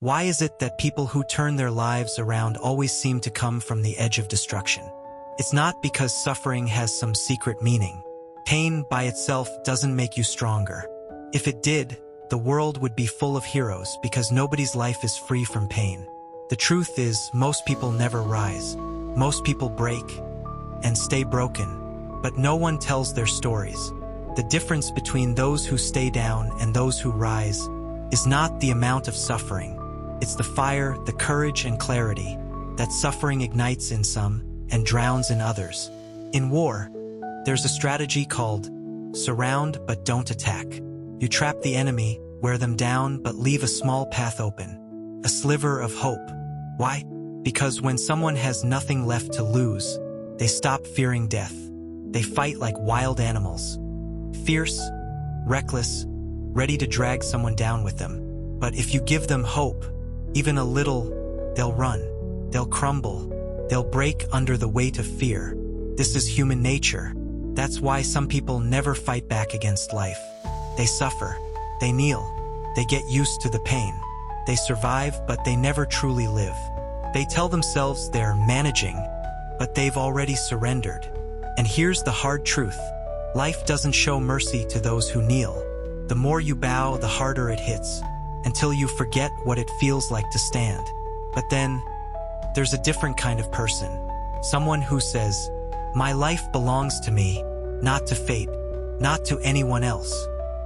Why is it that people who turn their lives around always seem to come from the edge of destruction? It's not because suffering has some secret meaning. Pain by itself doesn't make you stronger. If it did, the world would be full of heroes because nobody's life is free from pain. The truth is, most people never rise. Most people break and stay broken, but no one tells their stories. The difference between those who stay down and those who rise is not the amount of suffering. It's the fire, the courage and clarity that suffering ignites in some and drowns in others. In war, there's a strategy called surround but don't attack. You trap the enemy, wear them down, but leave a small path open, a sliver of hope. Why? Because when someone has nothing left to lose, they stop fearing death. They fight like wild animals, fierce, reckless, ready to drag someone down with them. But if you give them hope, even a little, they'll run, they'll crumble, they'll break under the weight of fear. This is human nature. That's why some people never fight back against life. They suffer, they kneel, they get used to the pain. They survive, but they never truly live. They tell themselves they're managing, but they've already surrendered. And here's the hard truth. Life doesn't show mercy to those who kneel. The more you bow, the harder it hits, until you forget what it feels like to stand. But then, there's a different kind of person. Someone who says, "My life belongs to me, not to fate, not to anyone else."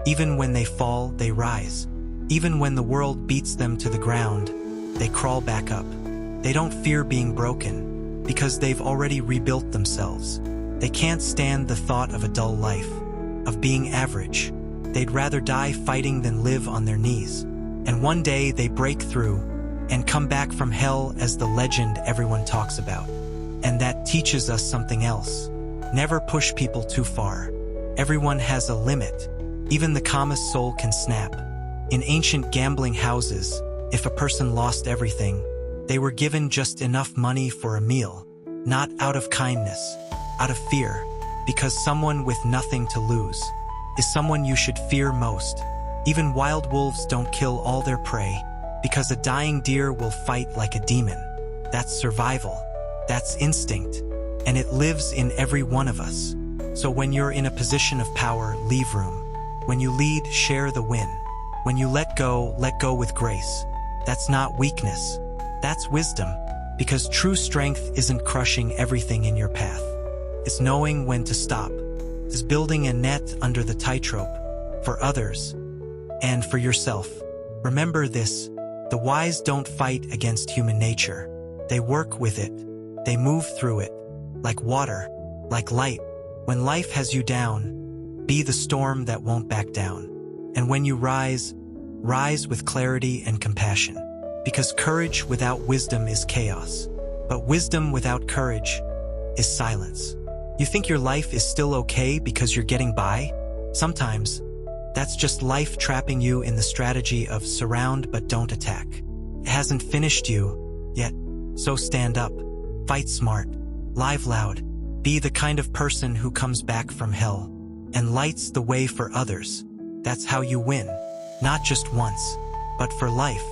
Even when they fall, they rise. Even when the world beats them to the ground, they crawl back up. They don't fear being broken, because they've already rebuilt themselves. They can't stand the thought of a dull life, of being average. They'd rather die fighting than live on their knees. And one day they break through and come back from hell as the legend everyone talks about. And that teaches us something else. Never push people too far. Everyone has a limit. Even the calmest soul can snap. In ancient gambling houses, if a person lost everything, they were given just enough money for a meal, not out of kindness, out of fear, because someone with nothing to lose is someone you should fear most. Even wild wolves don't kill all their prey, because a dying deer will fight like a demon. That's survival. That's instinct. And it lives in every one of us. So when you're in a position of power, leave room. When you lead, share the win. When you let go with grace. That's not weakness. That's wisdom. Because true strength isn't crushing everything in your path. It's knowing when to stop. It's building a net under the tightrope for others and for yourself. Remember this: the wise don't fight against human nature. They work with it. They move through it, like water, like light. When life has you down, be the storm that won't back down. And when you rise, rise with clarity and compassion. Because courage without wisdom is chaos. But wisdom without courage is silence. You think your life is still okay because you're getting by? Sometimes, that's just life trapping you in the strategy of surround but don't attack. It hasn't finished you yet, so stand up, fight smart, live loud, be the kind of person who comes back from hell and lights the way for others. That's how you win, not just once, but for life.